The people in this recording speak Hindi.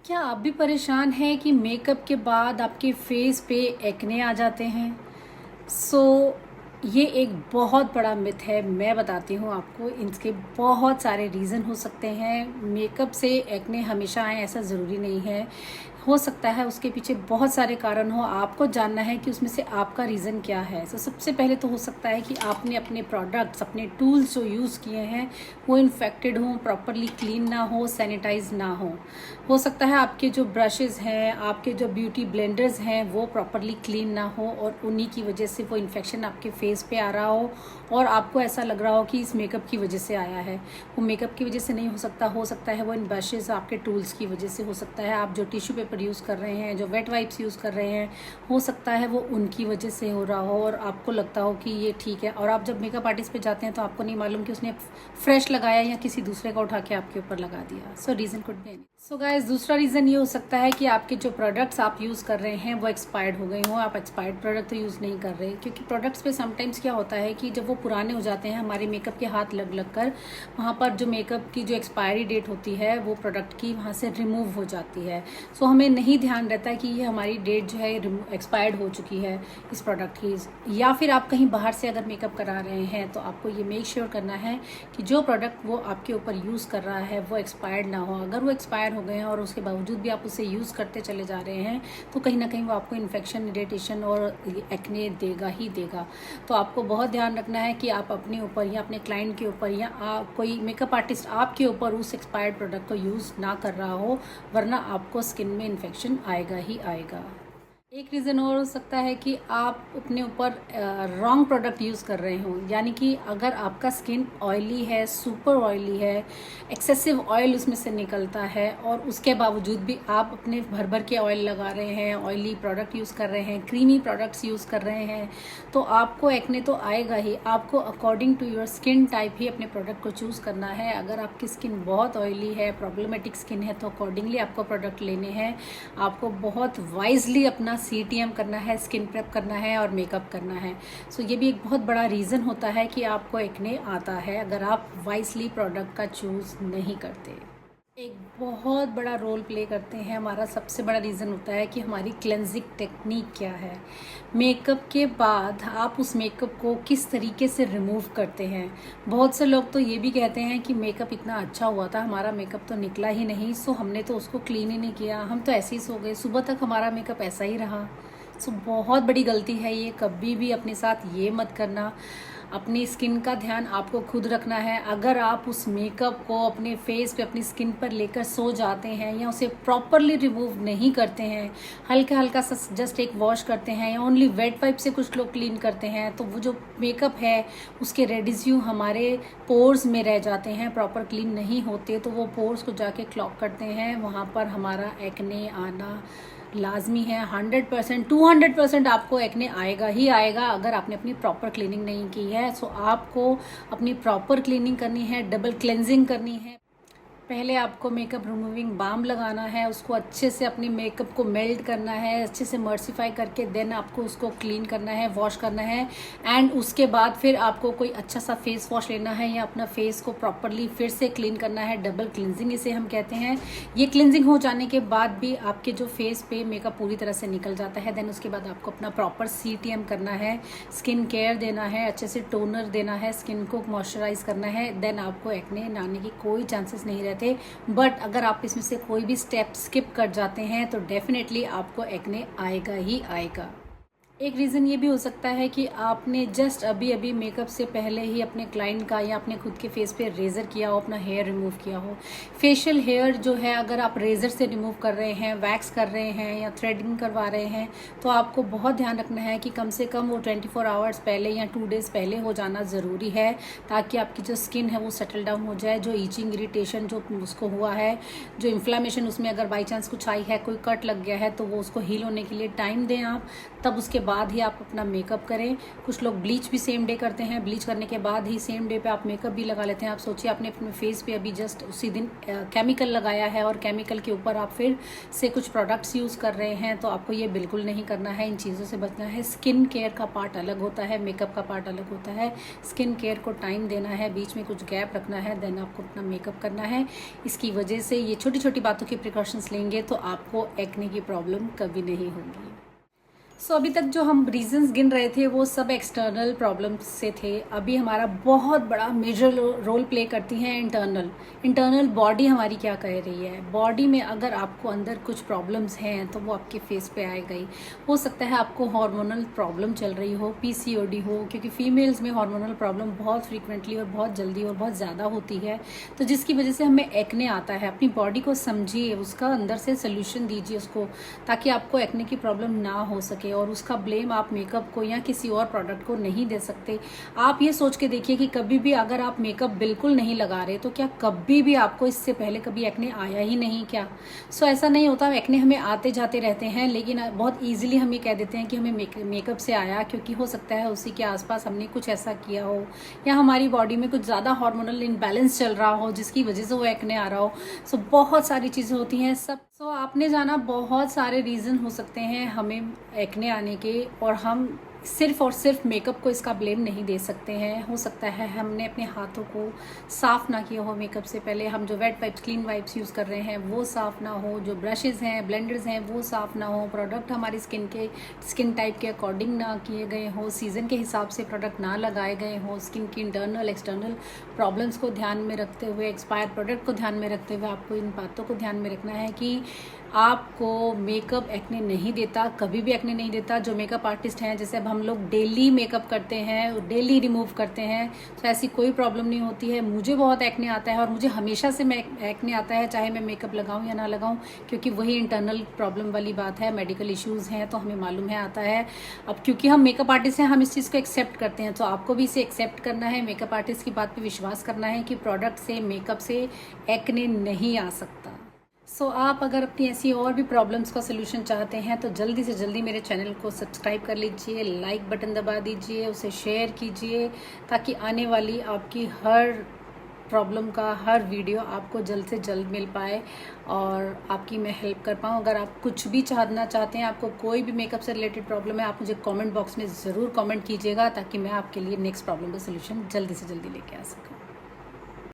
क्या आप भी परेशान हैं कि मेकअप के बाद आपके फेस पे एक्ने आ जाते हैं? ये एक बहुत बड़ा मिथ है। मैं बताती हूँ आपको, इसके बहुत सारे रीज़न हो सकते हैं। मेकअप से एक्ने हमेशा आए ऐसा ज़रूरी नहीं है। हो सकता है उसके पीछे बहुत सारे कारण हो। आपको जानना है कि उसमें से आपका रीज़न क्या है। सबसे पहले तो हो सकता है कि आपने अपने प्रोडक्ट्स, अपने टूल्स जो यूज़ किए हैं वो इन्फेक्टेड हों, प्रॉपरली क्लीन ना हो, सैनिटाइज ना हो सकता है आपके जो ब्रशेज़ हैं, आपके जो ब्यूटी ब्लेंडर्स हैं वो प्रॉपरली क्लीन ना हो और उन्हीं की वजह से वो इन्फेक्शन आपके फेस पे आ रहा हो और आपको ऐसा लग रहा हो कि इस मेकअप की वजह से आया है। वो मेकअप की वजह से नहीं हो सकता है वो इन ब्रशेज़ आपके टूल्स की वजह से हो सकता है। आप जो टिश्यू पेपर यूज़ कर रहे हैं, जो वेट वाइप्स यूज़ कर रहे हैं, हो सकता है वो उनकी वजह से हो रहा हो और आपको लगता हो कि ये ठीक है। और आप जब मेकअप आर्टिस्ट पे जाते हैं तो आपको नहीं मालूम कि उसने फ्रेश लगाया या किसी दूसरे का उठा के आपके ऊपर लगा दिया। Reason could be any. Guys, दूसरा रीज़न ये हो सकता है कि आपके जो प्रोडक्ट्स आप यूज़ कर रहे हैं वो एक्सपायर्ड हो गए हों। आप एक्सपायर्ड प्रोडक्ट तो यूज़ नहीं कर रहे, क्योंकि प्रोडक्ट्स पे समटाइम्स क्या होता है कि जब वो पुराने हो जाते हैं हमारे मेकअप के हाथ लग कर, वहाँ पर जो मेकअप की जो एक्सपायरी डेट होती है वो प्रोडक्ट की वहाँ से रिमूव हो जाती है। हमें नहीं ध्यान रहता है कि ये हमारी डेट जो है एक्सपायर्ड हो चुकी है इस प्रोडक्ट की। या फिर आप कहीं बाहर से अगर मेकअप करा रहे हैं तो आपको ये मेक श्योर करना है कि जो प्रोडक्ट वो आपके ऊपर यूज़ कर रहा है वो एक्सपायर्ड ना हो। अगर वो एक्सपायर हो गए हैं और उसके बावजूद भी आप उसे यूज़ करते चले जा रहे हैं तो कहीं ना कहीं वो आपको इन्फेक्शन, इरिटेशन और एक्ने देगा ही देगा। तो आपको बहुत ध्यान रखना है कि आप अपने ऊपर या अपने क्लाइंट के ऊपर या कोई मेकअप आर्टिस्ट आपके ऊपर उस एक्सपायर्ड प्रोडक्ट को यूज़ ना कर रहा हो, वरना आपको स्किन में इन्फेक्शन आएगा ही आएगा। एक रीज़न और हो सकता है कि आप अपने ऊपर रॉन्ग प्रोडक्ट यूज़ कर रहे हो। यानी कि अगर आपका स्किन ऑयली है, सुपर ऑयली है, एक्सेसिव ऑयल उसमें से निकलता है और उसके बावजूद भी आप अपने भर भर के ऑयल लगा रहे हैं, ऑयली प्रोडक्ट यूज़ कर रहे हैं, क्रीमी प्रोडक्ट्स यूज़ कर रहे हैं, तो आपको एक्ने तो आएगा ही। आपको according to your skin type ही अपने प्रोडक्ट को चूज़ करना है। अगर आपकी स्किन बहुत ऑयली है, प्रॉब्लमेटिक स्किन है, तो अकॉर्डिंगली आपको प्रोडक्ट लेने हैं। आपको बहुत वाइजली अपना CTM करना है, स्किन प्रेप करना है और मेकअप करना है। ये भी एक बहुत बड़ा रीज़न होता है कि आपको एक्ने आता है अगर आप वाइजली प्रोडक्ट का चूज़ नहीं करते। एक बहुत बड़ा रोल प्ले करते हैं, हमारा सबसे बड़ा रीज़न होता है कि हमारी क्लेंजिंग टेक्निक क्या है। मेकअप के बाद आप उस मेकअप को किस तरीके से रिमूव करते हैं। बहुत से लोग तो ये भी कहते हैं कि मेकअप इतना अच्छा हुआ था, हमारा मेकअप तो निकला ही नहीं, हमने तो उसको क्लीन ही नहीं किया, हम तो ऐसे ही सो गए, सुबह तक हमारा मेकअप ऐसा ही रहा। बहुत बड़ी गलती है ये। कभी भी अपने साथ ये मत करना। अपनी स्किन का ध्यान आपको खुद रखना है। अगर आप उस मेकअप को अपने फेस पे, अपनी स्किन पर लेकर सो जाते हैं या उसे प्रॉपरली रिमूव नहीं करते हैं, हल्का हल्का सा जस्ट एक वॉश करते हैं या ओनली वेट वाइप से कुछ लोग क्लीन करते हैं, तो वो जो मेकअप है उसके रेडिज्यू हमारे पोर्स में रह जाते हैं, प्रॉपर क्लीन नहीं होते, तो वो पोर्स को जाके क्लॉग करते हैं। वहाँ पर हमारा एक्ने आना लाजमी है। 100%, 200% आपको एक्ने आएगा ही आएगा अगर आपने अपनी प्रॉपर क्लीनिंग नहीं की है। आपको अपनी प्रॉपर क्लीनिंग करनी है, डबल क्लेंजिंग करनी है। पहले आपको मेकअप रिमूविंग बाम लगाना है, उसको अच्छे से अपने मेकअप को मेल्ट करना है, अच्छे से मर्सिफाई करके देन आपको उसको क्लीन करना है, वॉश करना है। एंड उसके बाद फिर आपको कोई अच्छा सा फेस वॉश लेना है या अपना फेस को प्रॉपरली फिर से क्लीन करना है। डबल क्लिनजिंग इसे हम कहते हैं। ये क्लिनजिंग हो जाने के बाद भी आपके जो फेस पे मेकअप पूरी तरह से निकल जाता है, देन उसके बाद आपको अपना प्रॉपर CTM करना है, स्किन केयर देना है, अच्छे से टोनर देना है, स्किन को मॉइस्चराइज करना है। देन आपको एक्ने आने की कोई चांसेस नहीं रहते। बट अगर आप इसमें से कोई भी स्टेप स्किप कर जाते हैं तो डेफिनेटली आपको एक्ने आएगा ही आएगा। एक रीज़न ये भी हो सकता है कि आपने जस्ट अभी अभी मेकअप से पहले ही अपने क्लाइंट का या अपने खुद के फेस पे रेज़र किया हो, अपना हेयर रिमूव किया हो। फेशियल हेयर जो है अगर आप रेज़र से रिमूव कर रहे हैं, वैक्स कर रहे हैं या थ्रेडिंग करवा रहे हैं, तो आपको बहुत ध्यान रखना है कि कम से कम वो 24 आवर्स पहले या 2 डेज़ पहले हो जाना ज़रूरी है, ताकि आपकी जो स्किन है वो सेटल डाउन हो जाए। जो ईचिंग, इरिटेशन जो उसको हुआ है, जो इन्फ्लामेशन उसमें अगर बाई चांस कुछ आई है, कोई कट लग गया है, तो वो उसको हील होने के लिए टाइम दें आप। तब उसके बाद ही आप अपना मेकअप करें। कुछ लोग ब्लीच भी सेम डे करते हैं, ब्लीच करने के बाद ही सेम डे पे आप मेकअप भी लगा लेते हैं। आप सोचिए आपने अपने फेस पे अभी जस्ट उसी दिन केमिकल लगाया है और केमिकल के ऊपर आप फिर से कुछ प्रोडक्ट्स यूज़ कर रहे हैं, तो आपको ये बिल्कुल नहीं करना है। इन चीज़ों से बचना है। स्किन केयर का पार्ट अलग होता है, मेकअप का पार्ट अलग होता है। स्किन केयर को टाइम देना है, बीच में कुछ गैप रखना है, देन आपको अपना मेकअप करना है। इसकी वजह से ये छोटी छोटी बातों की प्रिकॉशंस लेंगे तो आपको एक्ने की प्रॉब्लम कभी नहीं होगी। सो अभी तक जो हम रीजंस गिन रहे थे वो सब एक्सटर्नल प्रॉब्लम्स से थे। अभी हमारा बहुत बड़ा मेजर रोल प्ले करती है इंटरनल बॉडी हमारी क्या कह रही है। बॉडी में अगर आपको अंदर कुछ प्रॉब्लम्स हैं तो वो आपके फेस पे आए गई। हो सकता है आपको हार्मोनल प्रॉब्लम चल रही हो, PCOD हो, क्योंकि फीमेल्स में हार्मोनल प्रॉब्लम बहुत फ्रीक्वेंटली और बहुत जल्दी और बहुत ज़्यादा होती है, तो जिसकी वजह से हमें एक्ने आता है। अपनी बॉडी को समझिए, उसका अंदर से सोल्यूशन दीजिए उसको, ताकि आपको एक्ने की प्रॉब्लम ना हो सके। और उसका ब्लेम आप मेकअप को या किसी और प्रोडक्ट को नहीं दे सकते। आप ये सोच के देखिए कि कभी भी अगर आप मेकअप बिल्कुल नहीं लगा रहे तो क्या कभी भी आपको इससे पहले कभी एक्ने आया ही नहीं क्या? सो ऐसा नहीं होता। एक्ने हमें आते जाते रहते हैं, लेकिन बहुत ईजिली हम ये कह देते हैं कि हमें मेकअप से आया, क्योंकि हो सकता है उसी के आसपास हमने कुछ ऐसा किया हो या हमारी बॉडी में कुछ ज़्यादा हार्मोनल इनबैलेंस चल रहा हो जिसकी वजह से वो एक्ने आ रहा हो। सो बहुत सारी चीज़ें होती हैं सब। सो आपने जाना बहुत सारे रीज़न हो सकते हैं हमें एक्ने आने के, और हम सिर्फ और सिर्फ मेकअप को इसका ब्लेम नहीं दे सकते हैं। हो सकता है हमने अपने हाथों को साफ़ ना किया हो मेकअप से पहले, हम जो wet wipes clean wipes use कर रहे हैं वो साफ़ ना हो, जो ब्रशेज़ हैं ब्लेंडर्स हैं वो साफ़ ना हो, प्रोडक्ट हमारी स्किन टाइप के अकॉर्डिंग ना किए गए हो, सीज़न के हिसाब से प्रोडक्ट ना लगाए गए हो, स्किन की इंटरनल एक्सटर्नल प्रॉब्लम्स को ध्यान में रखते हुए, एक्सपायर प्रोडक्ट को ध्यान में रखते हुए आपको इन बातों को ध्यान में रखना है कि आपको मेकअप एक्ने नहीं देता, कभी भी एक्ने नहीं देता। जो मेकअप आर्टिस्ट हैं, जैसे अब हम लोग डेली मेकअप करते हैं, डेली रिमूव करते हैं, तो ऐसी कोई प्रॉब्लम नहीं होती है। मुझे बहुत एक्ने आता है और मुझे हमेशा से एक्ने आता है, चाहे मैं मेकअप लगाऊं या ना लगाऊं, क्योंकि वही इंटरनल प्रॉब्लम वाली बात है। मेडिकल इश्यूज़ हैं तो हमें मालूम है आता है। अब क्योंकि हम मेकअप आर्टिस्ट हैं, हम इस चीज़ को एक्सेप्ट करते हैं, तो आपको भी इसे एक्सेप्ट करना है। मेकअप आर्टिस्ट की बात पर विश्वास करना है कि प्रोडक्ट से, मेकअप से एक्ने नहीं आ सकता। सो आप अगर अपनी ऐसी और भी प्रॉब्लम्स का सोल्यूशन चाहते हैं तो जल्दी से जल्दी मेरे चैनल को सब्सक्राइब कर लीजिए, लाइक बटन दबा दीजिए, उसे शेयर कीजिए, ताकि आने वाली आपकी हर प्रॉब्लम का हर वीडियो आपको जल्द से जल्द मिल पाए और आपकी मैं हेल्प कर पाऊँ। अगर आप कुछ भी जानना चाहते हैं, आपको कोई भी मेकअप से रिलेटेड प्रॉब्लम है, आप मुझे कमेंट बॉक्स में ज़रूर कमेंट कीजिएगा, ताकि मैं आपके लिए नेक्स्ट प्रॉब्लम का सोल्यूशन जल्दी से जल्दी लेके आ सकूँ।